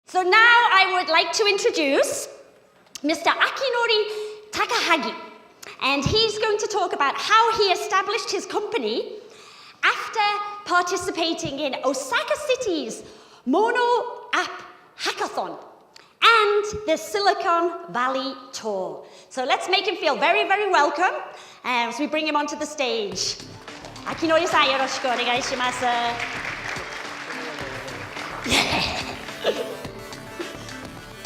So now I would like to introduce Mr. Akinori Takahagi, and he's going to talk about how he established his company after participating in Osaka City's Mono App Hackathon and the Silicon Valley Tour. So let's make him feel very, very welcome as we bring him onto the stage. Akinori-san, よろしくお願いします。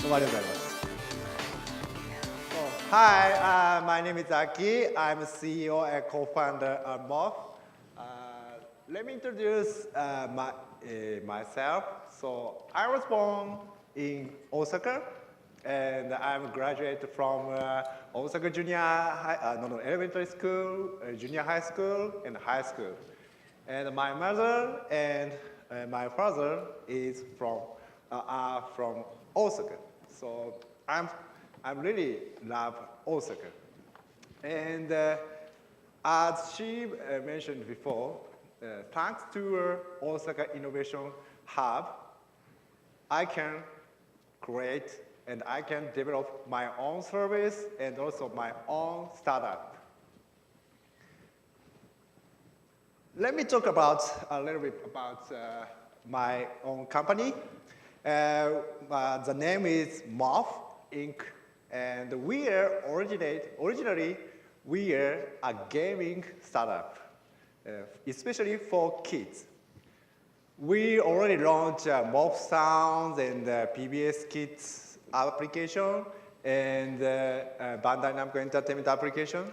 どうもありがとうございます。Hi, my name is Aki. I'm CEO and co-founder of MOF. Let me introduce myself. So I was born in Osaka, and I'm a graduate from Osaka elementary school, junior high school, and high school. And my mother and my father are from Osaka. So I'm really love Osaka. And as she mentioned before, thanks to Osaka Innovation Hub, I can create and I can develop my own service and also my own startup. Let me talk a little bit about my own company. The name is MOF Inc. And originally we are a gaming startup, especially for kids. We already launched MOF Sounds and PBS Kids application and Bandai Namco Entertainment application.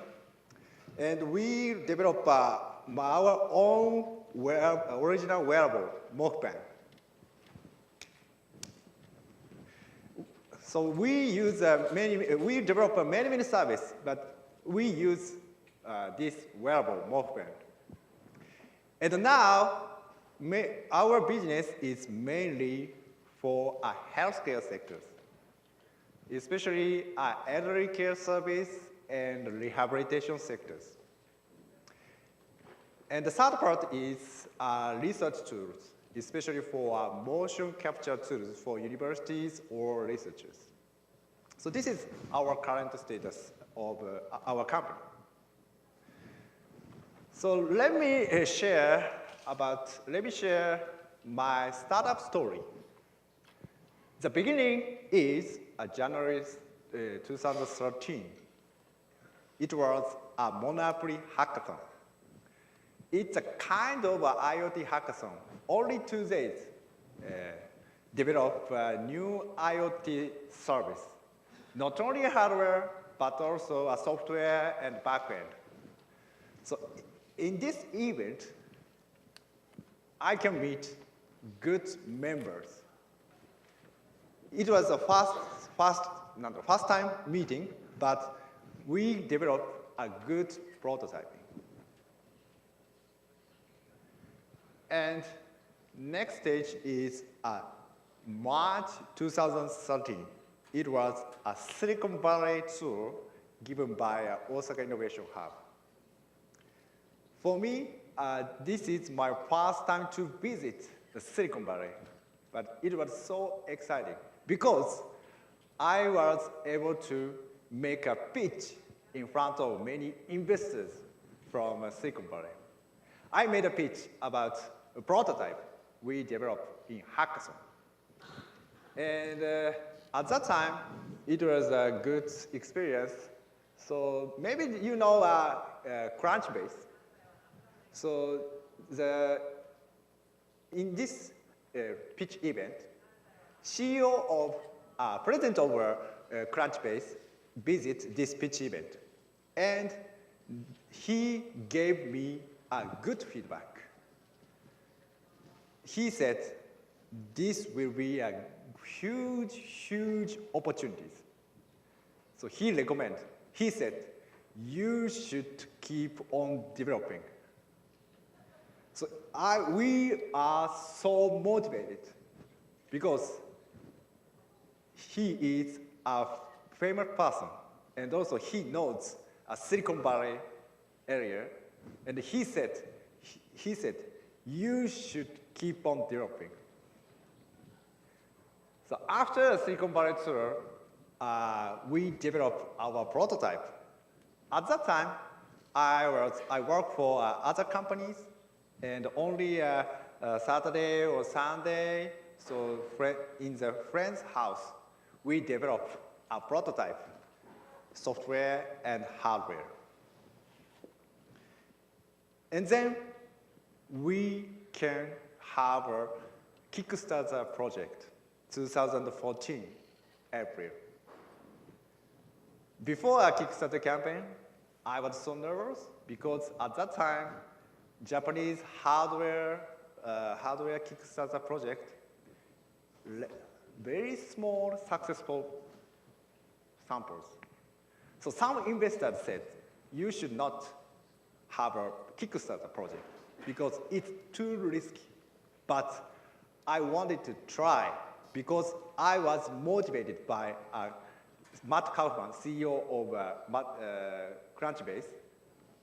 And we developed our own original wearable, MOF Band. So we develop many services, but we use this wearable MOF Band. And now, our business is mainly for healthcare sectors, especially elderly care service and rehabilitation sectors. And the third part is research tools, especially for motion capture tools for universities or researchers. So this is our current status of our company. So let me share my startup story. The beginning is January 2013. It was a Monopoly hackathon. It's a kind of IoT hackathon. Only 2 days develop a new IoT service. Not only hardware, but also a software and backend. So in this event, I can meet good members. It was the first time meeting, but we developed a good prototyping. And next stage is March 2013. It was a Silicon Valley tour given by Osaka Innovation Hub. For me, this is my first time to visit the Silicon Valley, but it was so exciting because I was able to make a pitch in front of many investors from Silicon Valley. I made a pitch about a prototype we developed in hackathon. And at that time, it was a good experience. So maybe you know Crunchbase. So in this pitch event, CEO of president of Crunchbase visit this pitch event, and he gave me a good feedback. He said, this will be a huge opportunities. So he said, you should keep on developing. So we are so motivated because he is a famous person, and also he knows a Silicon Valley area, and he said, you should keep on developing. So after Silicon Valley tour, we developed our prototype. At that time, I worked for other companies, and only Saturday or Sunday, so in the friend's house, we developed a prototype, software and hardware. And then we can have a Kickstarter project, 2014, April. Before our Kickstarter campaign, I was so nervous because at that time, Japanese hardware Kickstarter project, very small, successful samples. So some investors said, you should not have a Kickstarter project because it's too risky. But I wanted to try because I was motivated by Matt Kaufman, CEO of Crunchbase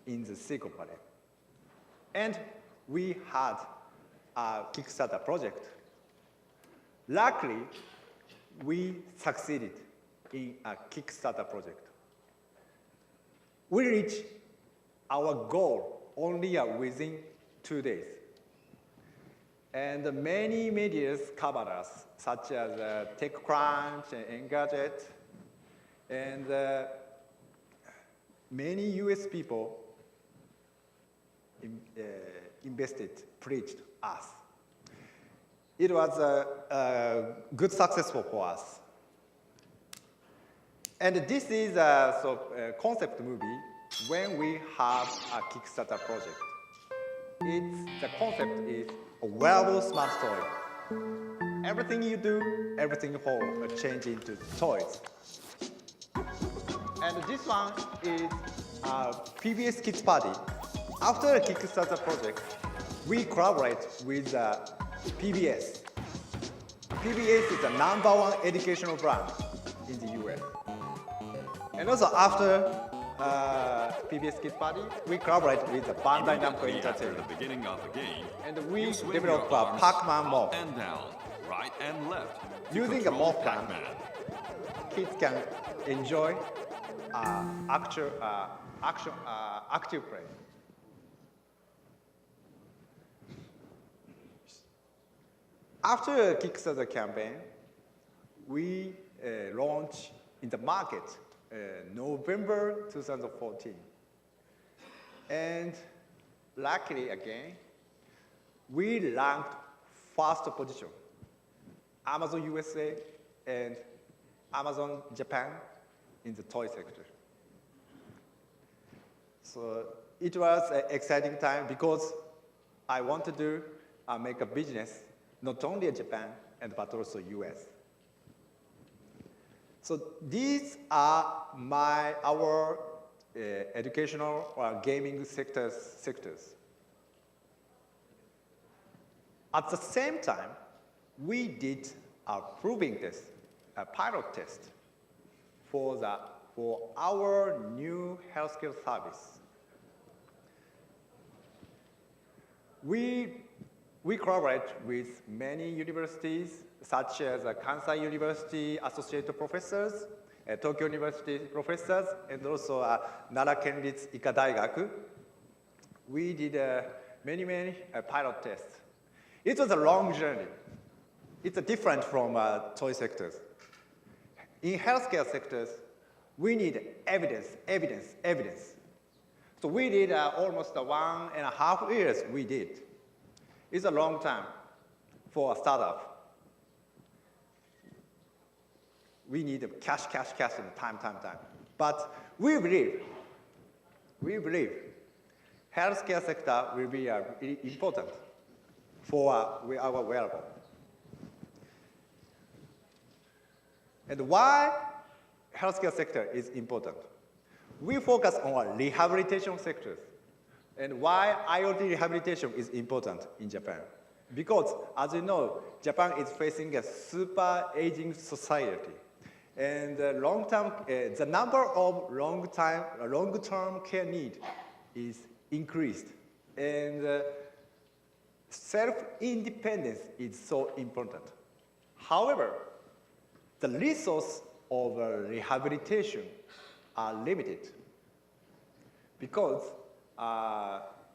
in the Silicon Valley. And we had a Kickstarter project. Luckily, we succeeded in a Kickstarter project. We reached our goal only within 2 days. And many media covered us, such as TechCrunch and Engadget, and many US people preached us. It was a good success for us. And this is a concept movie when we have a Kickstarter project. The concept is a wearable smart toy. Everything you do, everything you hold, change into toys. And this one is a PBS Kids Party. After a Kickstarter project, we collaborate with PBS. PBS is the #1 educational brand in the US. And also after PBS Kids Party, we collaborate with Bandai Namco Entertainment. The beginning of the game, And we develop a Pac-Man morph. and down, right and left. Using a morph gun, kids can enjoy active play. After a Kickstarter campaign, we launched in the market November 2014. And luckily again, we ranked first position. Amazon USA and Amazon Japan in the toy sector. So it was an exciting time because I wanted to make a business not only in Japan but also US. So these are our educational or gaming sectors. At the same time, we did a proving test, a pilot test for our new healthcare service. We collaborate with many universities, such as Kansai University associate professors, Tokyo University professors, and also Nara Kenritsu Ika Daigaku. We did many pilot tests. It was a long journey. It's different from toy sectors. In healthcare sectors, we need evidence. So we did almost 1.5 years we did. It's a long time for a startup. We need cash and time. But we believe healthcare sector will be really important for our wearable. And why healthcare sector is important? We focus on rehabilitation sectors. And why IoT rehabilitation is important in Japan? Because, as you know, Japan is facing a super aging society. And the number of long-term care need is increased. And self-independence is so important. However, the resource of rehabilitation are limited because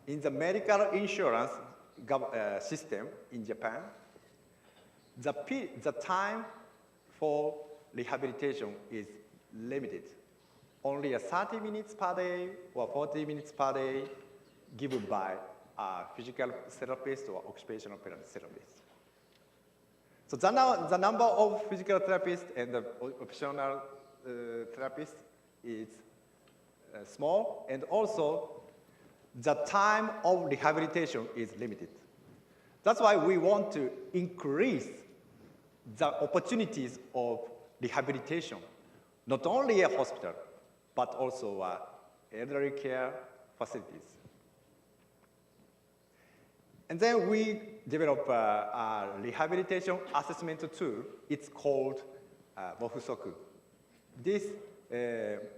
in the medical insurance system in Japan, the time for rehabilitation is limited. Only 30 minutes per day or 40 minutes per day given by a physical therapist or occupational therapist. So the number of physical therapists and the occupational therapists is small, and also the time of rehabilitation is limited. That's why we want to increase the opportunities of rehabilitation, not only a hospital, but also elderly care facilities. And then we develop a rehabilitation assessment tool. It's called Mofusoku. This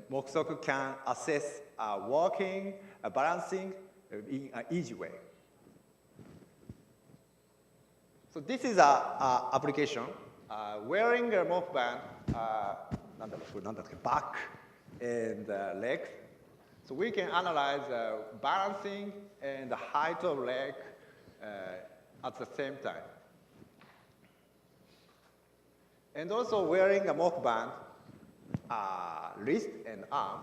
Mofusoku can assess walking, balancing in an easy way. So this is an application wearing a MOF band, back and leg. So we can analyze balancing and the height of leg at the same time. And also wearing a MOF band, wrist and arm,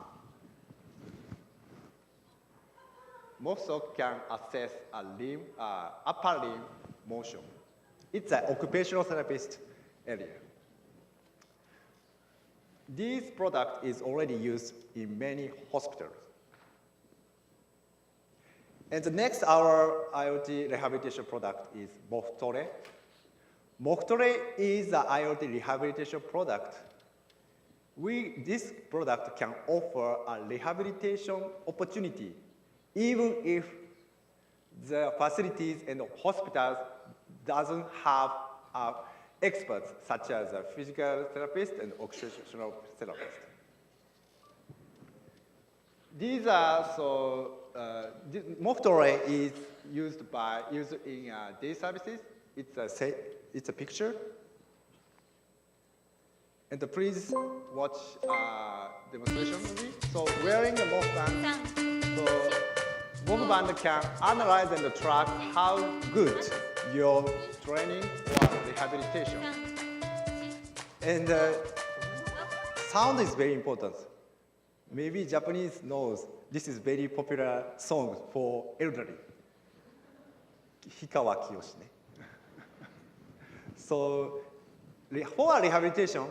MOF can assess a limb, upper limb motion. It's an occupational therapist area. This product is already used in many hospitals. And the next, our IoT rehabilitation product is Moftore. Moftore is an IoT rehabilitation product. This product can offer a rehabilitation opportunity even if the facilities and hospitals doesn't have experts such as a physical therapist and occupational therapist. These are Moftore is used in day services. It's a picture. And please watch demonstration movie. So wearing a MOF band, so MOF band can analyze and track how good your training or rehabilitation. And sound is very important. Maybe Japanese knows this is very popular song for elderly. Hikawa Kiyoshi. So for rehabilitation,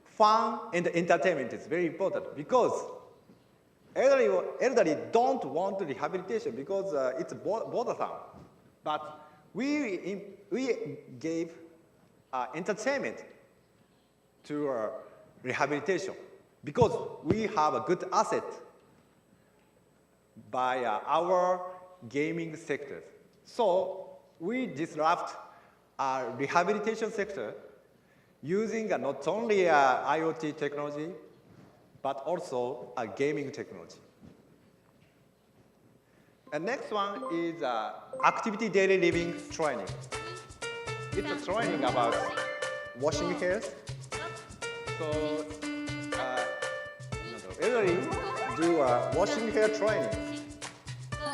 fun and entertainment is very important because elderly don't want rehabilitation because it's bothersome. But we gave entertainment to rehabilitation because we have a good asset by our gaming sector. So we disrupt our rehabilitation sector using not only IoT technology, but also a gaming technology. And next one is activity daily living training. It's a training about washing hairs. So elderly do washing hair training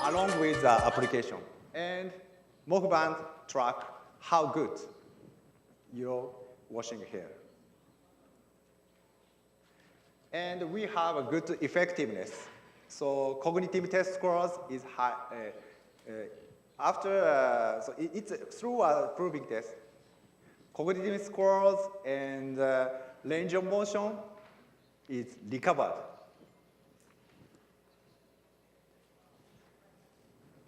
along with application. And MOF band track how good you're washing hair. And we have a good effectiveness. So cognitive test scores is high. So it's through a proving test. Cognitive scores and range of motion is recovered.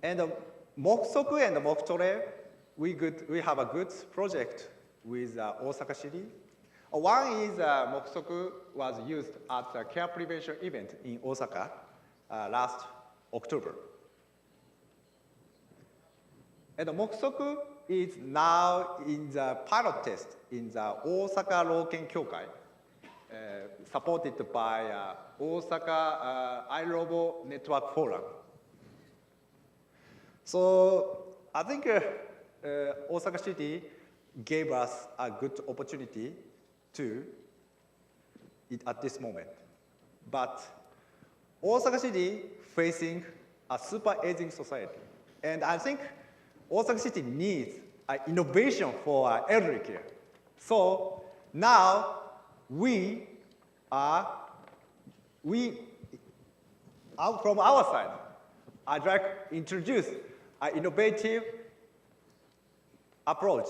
And Mofusoku and Moftore, we have a good project with Osaka City. One is Mofusoku was used at a care prevention event in Osaka last October. And Mofusoku is now in the pilot test in the Osaka Rouken Kyokai, supported by Osaka iRobo Network Forum. So I think Osaka City gave us a good opportunity to at this moment. But Osaka City facing a super aging society. And I think Osaka City needs an innovation for elderly care. So now we from our side, I'd like to introduce an innovative approach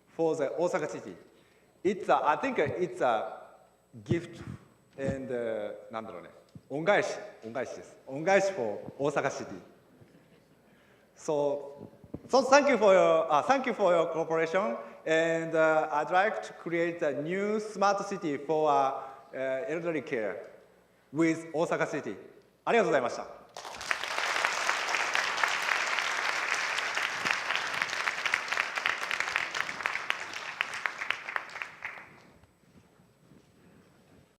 for the Osaka City. I think it's a gift and なんだろうね、恩返しです。恩返し for Osaka City. So thank you for your cooperation, and I'd like to create a new smart city for elderly care with Osaka City. ありがとうございました。